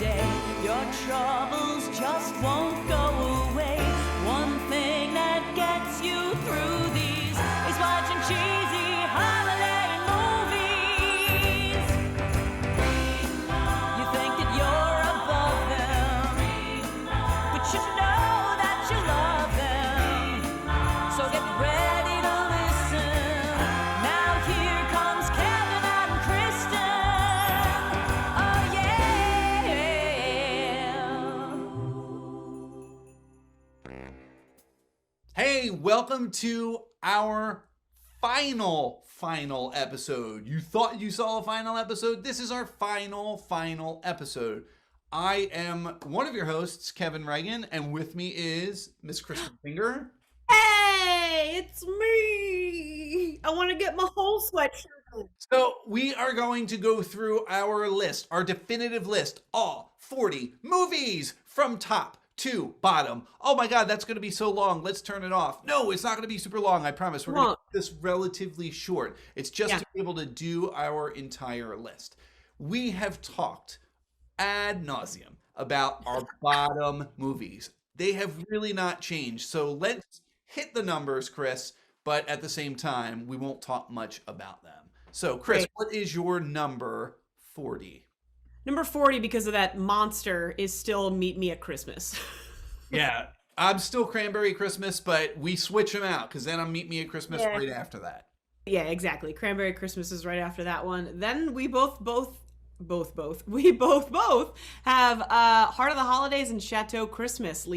day. Your troubles just won't go away. One thing that gets you through these is watching cheesy holiday movies. You think that you're above them, but you know that you love them. So get ready to listen. Now here comes Kevin and Kristin. Oh yeah. Hey, welcome to our final episode. You thought you saw a final episode? This is our final episode. I am one of your hosts, Kevin Reagan, and with me is Miss Kristin Finger. Hey, it's me. I want to get my whole sweatshirt on. So we are going to go through our list, our definitive list, all 40 movies from top to bottom. Oh my God, that's going to be so long. Let's turn it off. No, it's not going to be super long. I promise. We're going to keep this relatively short. It's just to be able to do our entire list. We have talked ad nauseum about our bottom movies. They have really not changed. So let's hit the numbers, Chris, but at the same time, we won't talk much about them. So, Chris, what is your number 40? Number 40, because of that monster, is still Meet Me at Christmas. Yeah, I'm still Cranberry Christmas, but we switch them out because then I'm Meet Me at Christmas right after that. Yeah, exactly. Cranberry Christmas is right after that one. Then we both have Heart of the Holidays and Chateau Christmas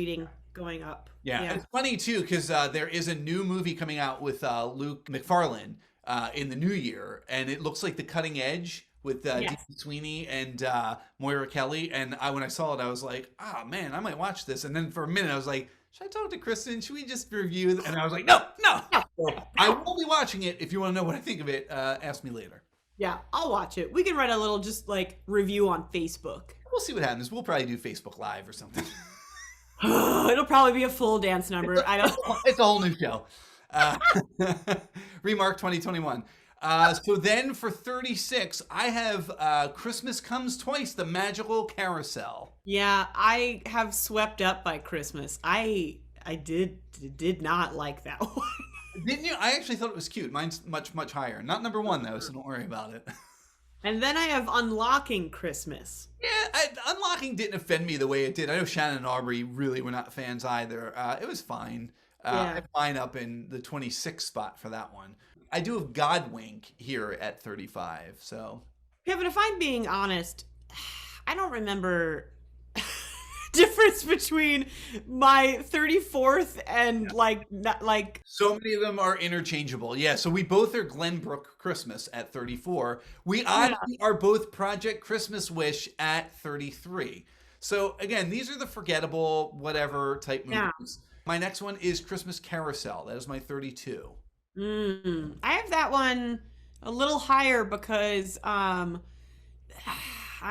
going up. Yeah. It's funny too because there is a new movie coming out with Luke McFarlane in the new year, and it looks like The Cutting Edge with Dean Sweeney and Moira Kelly. And when I saw it, I was like, oh man, I might watch this. And then for a minute, I was like, should I talk to Kristin? Should we just review? And I was like, no. I will be watching it. If you want to know what I think of it, ask me later. Yeah, I'll watch it. We can write a little just like review on Facebook. We'll see what happens. We'll probably do Facebook Live or something. It'll probably be a full dance number. It's a whole new show. Remark 2021. So then for 36, I have Christmas Comes Twice, The Magical Carousel. Yeah, I have swept up by Christmas. I did not like that one. Didn't you? I actually thought it was cute. Mine's much higher. Not number one though, so don't worry about it. And then I have Unlocking Christmas. Yeah, Unlocking didn't offend me the way it did. I know Shannon and Aubrey really were not fans either. It was fine. I have mine up in the 26th spot for that one. I do have Godwink here at 35. So, Kevin, if I'm being honest, I don't remember difference between my 34th and like so many of them are interchangeable. Yeah, so we both are Glenbrook Christmas at 34. We oddly are both Project Christmas Wish at 33. So again, these are the forgettable whatever type movies. Yeah. My next one is Christmas Carousel. That is my 32. I have that one a little higher because I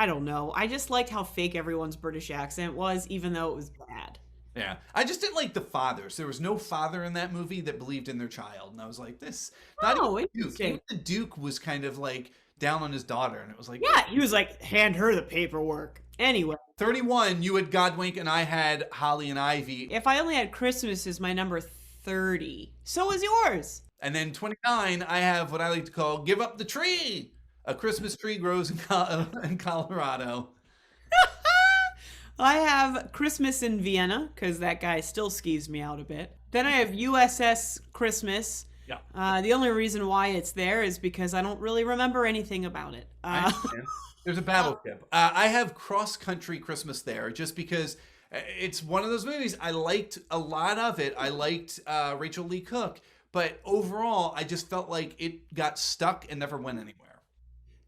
don't know. I just liked how fake everyone's British accent was, even though it was bad. Yeah. I just didn't like the fathers. There was no father in that movie that believed in their child. And I was like, this... Not even the Duke. Even the Duke was kind of like down on his daughter. And it was like... Yeah, he was like, hand her the paperwork. Anyway. 31, you had Godwink and I had Holly and Ivy. If I Only Had Christmas is my number 30. So is yours. And then 29, I have what I like to call Give Up the Tree. A Christmas tree grows in Colorado. I have Christmas in Vienna, because that guy still skeeves me out a bit. Then I have USS Christmas. Yeah. The only reason why it's there is because I don't really remember anything about it. There's a battleship. I have Cross Country Christmas there, just because it's one of those movies. I liked a lot of it. I liked Rachel Lee Cook. But overall, I just felt like it got stuck and never went anywhere.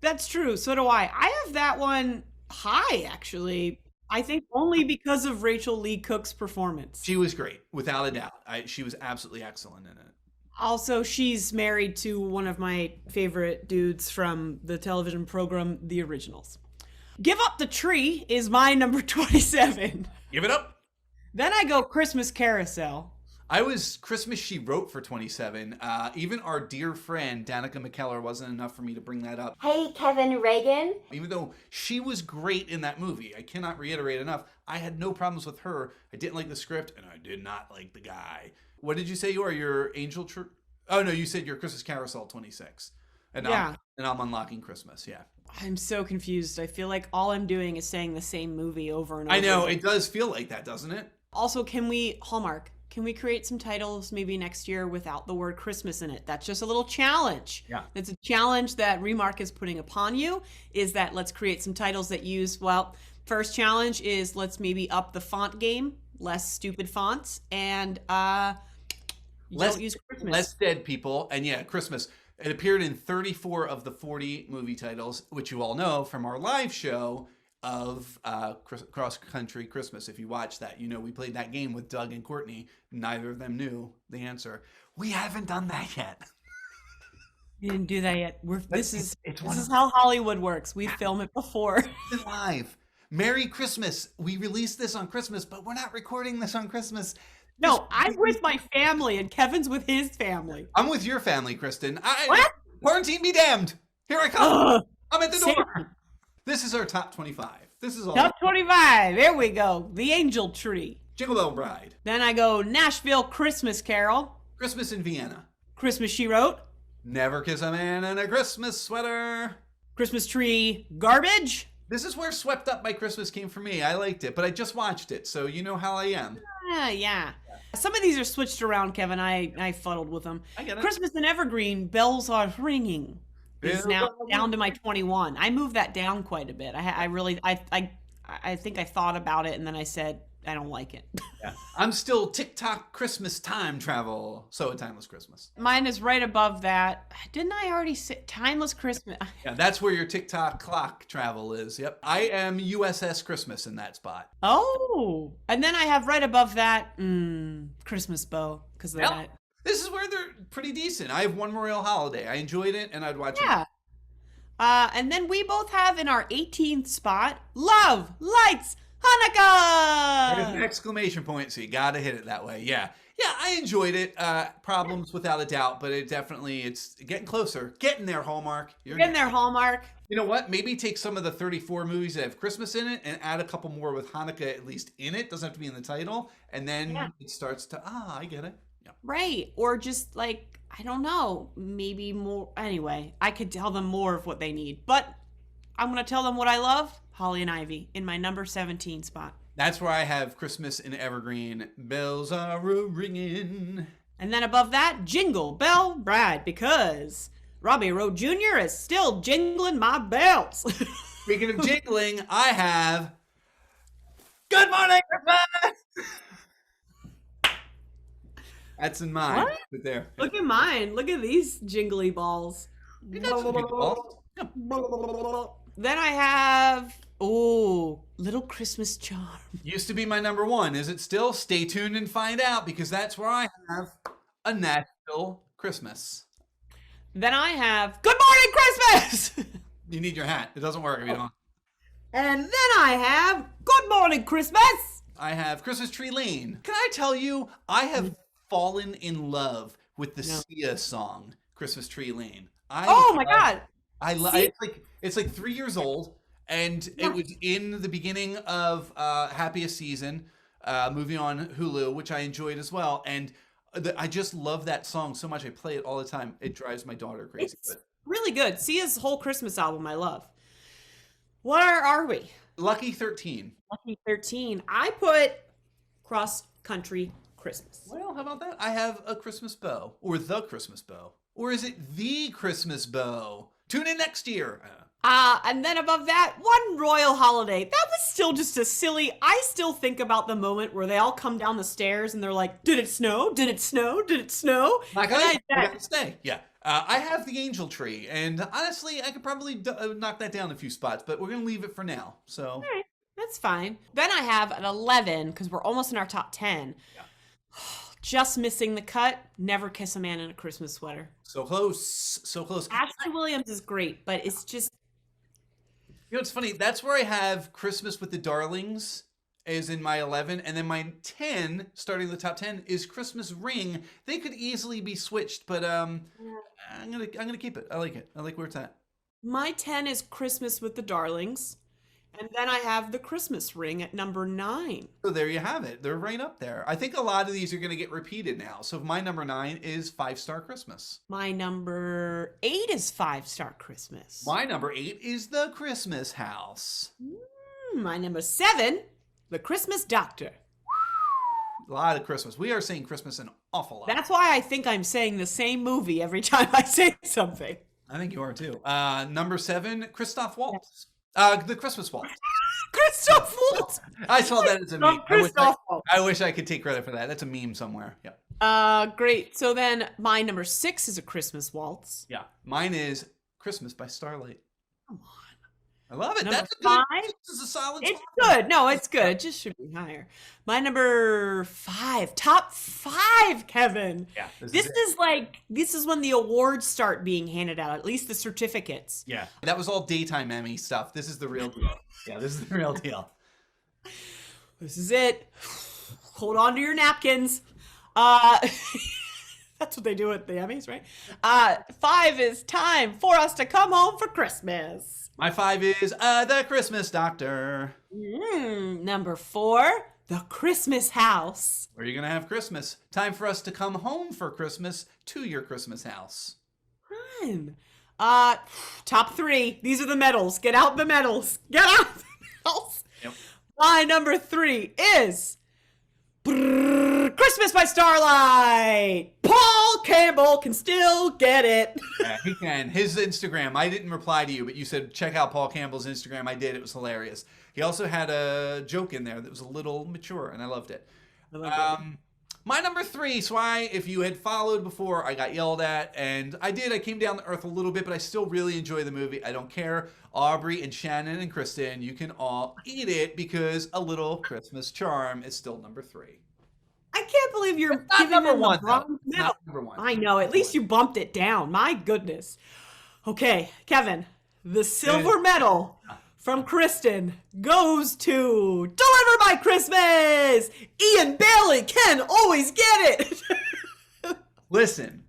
That's true. So do I. I have that one high, actually. I think only because of Rachel Lee Cook's performance. She was great, without a doubt. She was absolutely excellent in it. Also, she's married to one of my favorite dudes from the television program, The Originals. Give Up the Tree is my number 27. Give it up. Then I go Christmas Carousel. I was Christmas She Wrote for 27. Even our dear friend Danica McKellar wasn't enough for me to bring that up. Hey, Kevin Reagan. Even though she was great in that movie, I cannot reiterate enough, I had no problems with her. I didn't like the script, and I did not like the guy. What did you say you are? Your Angel Tree? Oh, no, you said your Christmas Carousel 26. And Yeah. I'm unlocking Christmas, yeah. I'm so confused. I feel like all I'm doing is saying the same movie over and over. I know, it does feel like that, doesn't it? Also, Hallmark, can we create some titles maybe next year without the word Christmas in it? That's just a little challenge. Yeah. It's a challenge that Remark is putting upon you, is that let's create some titles that use, well, first challenge is let's maybe up the font game, less stupid fonts, and don't use Christmas. Less dead people, and yeah, Christmas. It appeared in 34 of the 40 movie titles, which you all know from our live show of Cross Country Christmas. If you watch that, you know we played that game with Doug and Courtney. Neither of them knew the answer. We haven't done that yet. We didn't do that yet. This is it's how Hollywood works. We film it before. It's live. Merry Christmas. We released this on Christmas, but we're not recording this on Christmas. No, I'm with my family and Kevin's with his family. I'm with your family, Kristin. What? Quarantine be damned. Here I come. Ugh. I'm at the Same. door. This is our top 25. This is all. Top 25. There we go. The Angel Tree. Jingle Bell Bride. Then I go Nashville Christmas Carol. Christmas in Vienna. Christmas She Wrote. Never Kiss a Man in a Christmas Sweater. Christmas Tree Garbage. This is where Swept Up by Christmas came for me. I liked it, but I just watched it, so you know how I am. Yeah. Some of these are switched around, Kevin. I fuddled with them. I get it. Christmas in Evergreen, Bells Are Ringing, is Bells now are down to my 21. I moved that down quite a bit. I think I thought about it and then I said, I don't like it. Yeah. I'm still TikTok Christmas Time Travel. So a Timeless Christmas. Mine is right above that. Didn't I already say Timeless Christmas? Yeah, that's where your TikTok clock travel is. Yep. I am USS Christmas in that spot. Oh, and then I have right above that Christmas Bow because of Yep. that. This is where they're pretty decent. I have One Memorial Holiday. I enjoyed it, and I'd watch it. Yeah. And then we both have in our 18th spot, Love Lights Hanukkah. There's an exclamation point, so you gotta hit it that way. Yeah. Yeah, I enjoyed it. Problems without a doubt, but it's getting closer. Getting there, Hallmark. You're Getting there, Hallmark. You know what? Maybe take some of the 34 movies that have Christmas in it and add a couple more with Hanukkah at least in it. Doesn't have to be in the title. And then it starts to, I get it. Yeah. Right. Or just like, I don't know, maybe more. Anyway, I could tell them more of what they need. But I'm going to tell them what I love. Holly and Ivy in my number 17 spot. That's where I have Christmas in Evergreen. Bells are ringing. And then above that, Jingle Bell Bride, because Robbie Rowe Jr. is still jingling my bells. Speaking of jingling, I have Good Morning Christmas. That's in mine. What? Right there. Look at mine. Look at these jingly balls. You got some good balls. Yeah. Then I have, Little Christmas Charm. Used to be my number one. Is it still? Stay tuned and find out, because that's where I have A Nashville Christmas. Then I have Good Morning Christmas. You need your hat. It doesn't work if you don't. And then I have Good Morning Christmas. I have Christmas Tree Lane. Can I tell you, I have fallen in love with the Sia song, Christmas Tree Lane. Oh my God. It's like 3 years old, and it was in the beginning of Happiest Season, movie on Hulu, which I enjoyed as well. And I just love that song so much. I play it all the time. It drives my daughter crazy. It's really good. Sia's whole Christmas album I love. What are we? Lucky 13. Lucky 13. I put Cross Country Christmas. Well, how about that? I have A Christmas Bow, or The Christmas Bow. Or is it The Christmas Bow? Tune in next year. And then above that, One Royal Holiday. That was still just a silly, I still think about the moment where they all come down the stairs and they're like, did it snow? Did it snow? Did it snow? My guy, I gotta stay. Yeah. I have the Angel Tree, and honestly, I could probably knock that down a few spots, but we're going to leave it for now. So All right, that's fine. Then I have an 11, because we're almost in our top 10. Yeah. Just missing the cut, Never Kiss a Man in a Christmas Sweater. So close. So close. Ashley Williams is great, but it's just... You know, it's funny. That's where I have Christmas with the Darlings is in my 11, and then my 10, starting the top 10, is Christmas Ring. They could easily be switched, but I'm gonna keep it. I like it. I like where it's at. My 10 is Christmas with the Darlings. And then I have the Christmas Ring at number 9. So there you have it. They're right up there. I think a lot of these are going to get repeated now. So my number 9 is 5-Star Christmas. My number 8 is 5-Star Christmas. My number 8 is The Christmas House. My number 7, The Christmas Doctor. A lot of Christmas. We are saying Christmas an awful lot. That's why I think I'm saying the same movie every time I say something. I think you are too. Number 7, Christoph Waltz. The Christmas Waltz. Christoph Waltz. I saw that as a meme. Christoph Waltz. I wish I could take credit for that. That's a meme somewhere. Yeah. Great. So then my number 6 is A Christmas Waltz. Yeah. Mine is Christmas by Starlight. Come on. I love it. Number That's a good. 5? This is a solid. It's spot. good. No, it's good. It just should be higher. My number 5, top 5, Kevin. Yeah. This is when the awards start being handed out, at least the certificates. Yeah. That was all daytime Emmy stuff. This is the real deal. Yeah, this is the real deal. This is it. Hold on to your napkins. That's what they do at the Emmys, right? 5 is time for us to come home for Christmas. My 5 is The Christmas Doctor. Number 4, The Christmas House. Where are you going to have Christmas? Time for us to come home for Christmas to your Christmas house. Fun. Top 3. These are the medals. Get out the medals. Get out the medals. Yep. My number 3 is Christmas by Starlight. Paul Campbell can still get it. Yeah, he can. His Instagram, I didn't reply to you, but you said check out Paul Campbell's Instagram. I did. It was hilarious. He also had a joke in there that was a little mature, and I loved it. My number 3, Swy, if you had followed before, I got yelled at, and I did. I came down to earth a little bit, but I still really enjoy the movie. I don't care. Aubrey and Shannon and Kristin, you can all eat it because A Little Christmas Charm is still number 3. I can't believe you're Not giving number them the 1, though. wrong It's medal. not number 1. I know. At least you bumped it down. My goodness. Okay, Kevin, the silver medal from Kristin goes to Deliver by Christmas. Ian Bailey can always get it. Listen,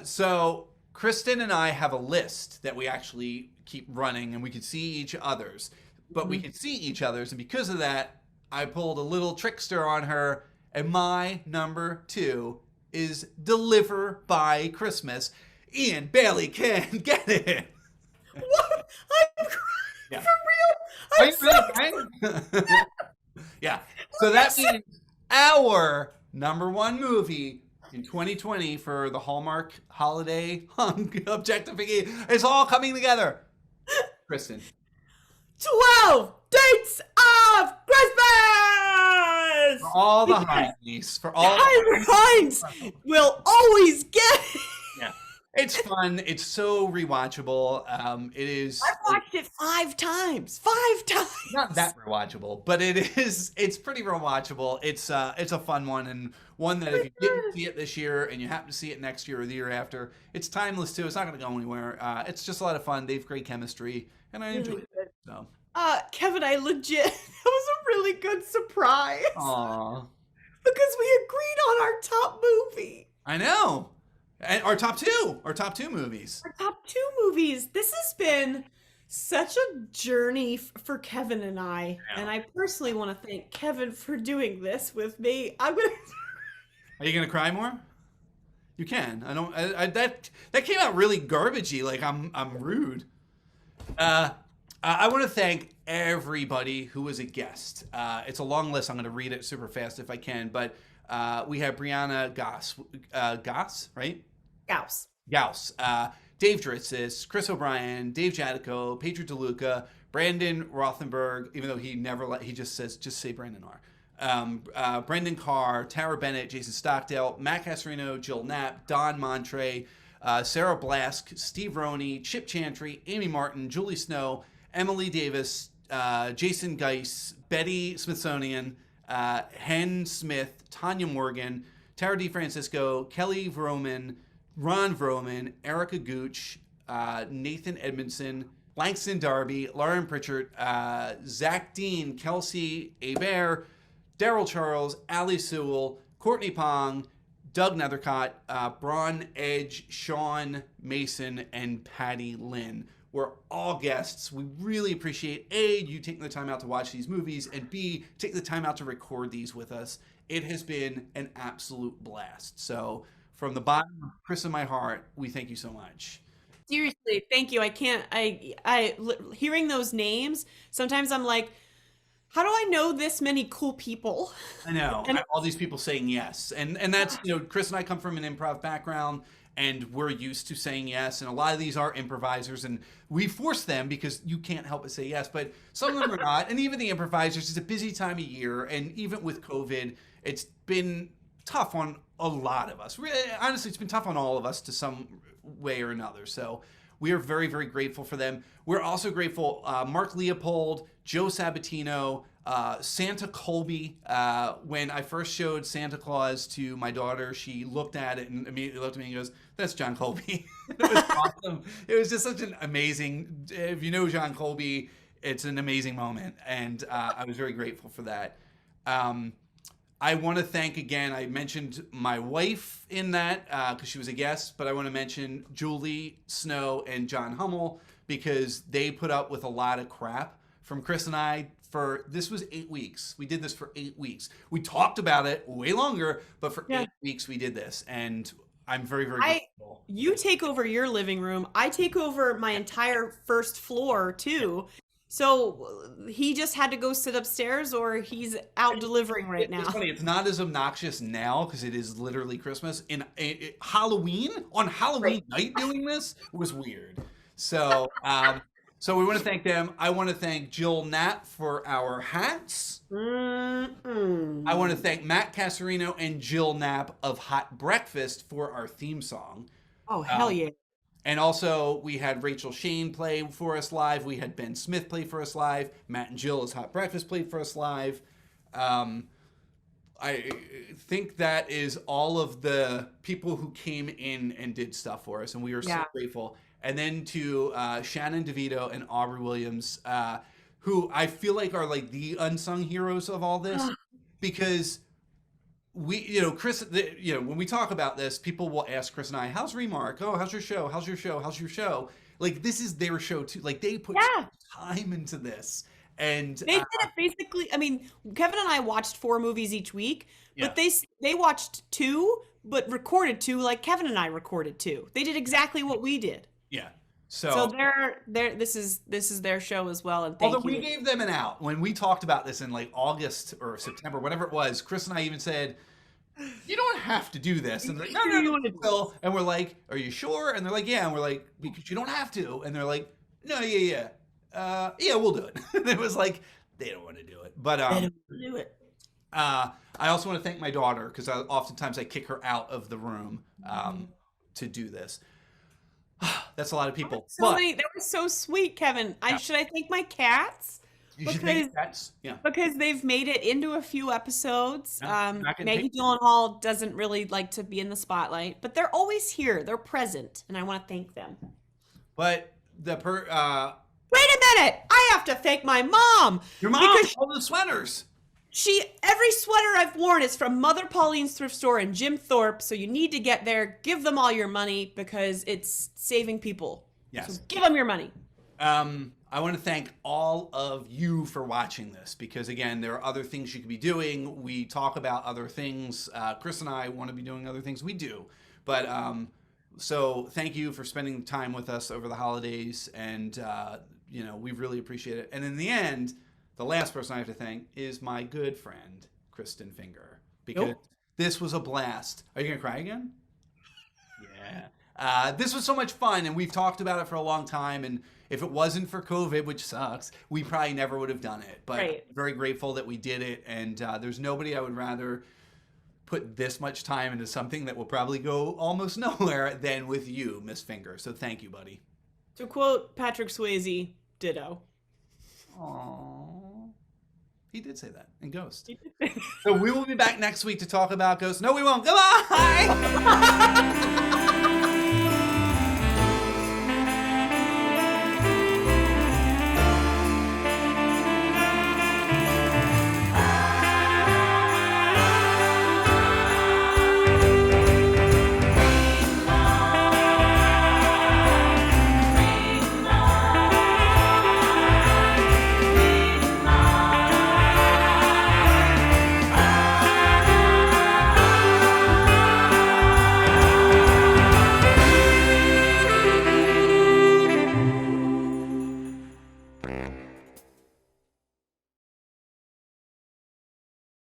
so Kristin and I have a list that we actually keep running, and we can see each other's. But we can see each other's, and because of that, I pulled a little trickster on her, and my number 2 is Deliver by Christmas. Ian Bailey can get it. What? I'm crying. Yeah. For real? Are I'm you so really crying? Yeah. So that means our number 1 movie in 2020 for the Hallmark Holiday objectification is all coming together. Kristin. 12 dates of Christmas! For all the Heinz. For all Tyler Hines will always get it. Yeah. It's fun. It's so rewatchable. It is. I've watched it 5 times. 5 times. Not that rewatchable, but it's pretty rewatchable. It's a fun one, and one that if you didn't see it this year and you happen to see it next year or the year after, it's timeless too. It's not going to go anywhere. It's just a lot of fun. They have great chemistry, and I enjoyed it. So. Kevin, that was a really good surprise. Aww. Because we agreed on our top movie. I know. And our top 2 movies. Our top 2 movies. This has been such a journey for Kevin and I. Yeah. And I personally want to thank Kevin for doing this with me. I'm going to... Are you gonna cry more? You can. I don't. That came out really garbagey. Like I'm rude. I want to thank everybody who was a guest. It's a long list. I'm gonna read it super fast if I can. But we have Brianna Goss, right? Gauss. Dave Dritzis, Chris O'Brien, Dave Jadico, Pedro DeLuca, Brandon Rothenberg. Even though he just says just say Brandon R. Brendan Carr, Tara Bennett, Jason Stockdale, Matt Casarino, Jill Knapp, Don Montre, Sarah Blask, Steve Roney, Chip Chantry, Amy Martin, Julie Snow, Emily Davis, Jason Geis, Betty Smithsonian, Hen Smith, Tanya Morgan, Tara DeFrancisco, Kelly Vroman, Ron Vroman, Erica Gooch, Nathan Edmondson, Langston Darby, Lauren Pritchard, Zach Dean, Kelsey Hebert, Daryl Charles, Ali Sewell, Courtney Pong, Doug Nethercott, Braun Edge, Sean Mason, and Patty Lynn were all guests. We really appreciate A, you taking the time out to watch these movies, and B, taking the time out to record these with us. It has been an absolute blast. So from the bottom of Chris and my heart, we thank you so much. Seriously, thank you. I can't, hearing those names, sometimes I'm like, how do I know this many cool people? I know. And All these people saying yes. And that's, you know, Chris and I come from an improv background, and we're used to saying yes. And a lot of these are improvisers, and we force them because you can't help but say yes. But some of them are not. And even the improvisers, it's a busy time of year. And even with COVID, it's been tough on a lot of us. Really, honestly, it's been tough on all of us to some way or another. So we are very, very grateful for them. We're also grateful, Mark Leopold, Joe Sabatino, Santa Colby. When I first showed Santa Claus to my daughter, she looked at it and immediately looked at me and goes, "That's John Colby." It was awesome. It was just such an amazing, if you know John Colby, it's an amazing moment. And I was very grateful for that. I want to thank again, I mentioned my wife in that because she was a guest, but I want to mention Julie Snow and John Hummel because they put up with a lot of crap from Chris and I this was 8 weeks. We did this for 8 weeks. We talked about it way longer, but for 8 weeks we did this, and I'm very, very grateful. You take over your living room. I take over my entire first floor too. So he just had to go sit upstairs, or he's out delivering right now. It's funny. It's not as obnoxious now because it is literally Christmas. Halloween night doing this was weird. So, so we want to thank them. I want to thank Jill Knapp for our hats. Mm-mm. I want to thank Matt Casarino and Jill Knapp of Hot Breakfast for our theme song. Oh, hell yeah. And also, we had Rachel Shane play for us live. We had Ben Smith play for us live. Matt and Jill as Hot Breakfast played for us live. I think that is all of the people who came in and did stuff for us, and we are so grateful. And then to Shannon DeVito and Aubrey Williams, who I feel like are like the unsung heroes of all this, because Chris, when we talk about this, people will ask Chris and I, "How's Remark? Oh, how's your show? How's your show? How's your show?" Like, this is their show too. Like, they put time into this, and they did it basically. I mean, Kevin and I watched 4 movies each week, but they watched 2, but recorded 2 like Kevin and I recorded 2. They did exactly what we did. Yeah. So they're this is their show as well. And although we gave them an out when we talked about this in like August or September, whatever it was, Chris and I even said, "You don't have to do this." And they're like, no. And we're like, "Are you sure?" And they're like, "Yeah." And we're like, "Because you don't have to." And they're like, "No, yeah, we'll do it." And it was like, they don't want to do it. But they don't want to do it. I also want to thank my daughter because oftentimes I kick her out of the room to do this. That's a lot of people. They were so sweet, Kevin. Should I thank my cats? You should thank cats. Yeah. Because they've made it into a few episodes. Maggie them. Gyllenhaal doesn't really like to be in the spotlight, but they're always here. They're present, and I want to thank them. But wait a minute! I have to thank my mom. Your mom, because all the sweaters. Every sweater I've worn is from Mother Pauline's thrift store and Jim Thorpe, so you need to get there. Give them all your money because it's saving people. Yes. So give them your money. I want to thank all of you for watching this because, again, there are other things you could be doing. We talk about other things. Chris and I want to be doing other things. We do. But so thank you for spending time with us over the holidays, and we really appreciate it. And in the end, the last person I have to thank is my good friend, Kristin Finger, because this was a blast. Are you going to cry again? Yeah. This was so much fun, and we've talked about it for a long time, and if it wasn't for COVID, which sucks, we probably never would have done it. But I'm very grateful that we did it, and there's nobody I would rather put this much time into something that will probably go almost nowhere than with you, Miss Finger. So thank you, buddy. To quote Patrick Swayze, ditto. Aww. He did say that in Ghost. So we will be back next week to talk about Ghost. No, we won't. Goodbye!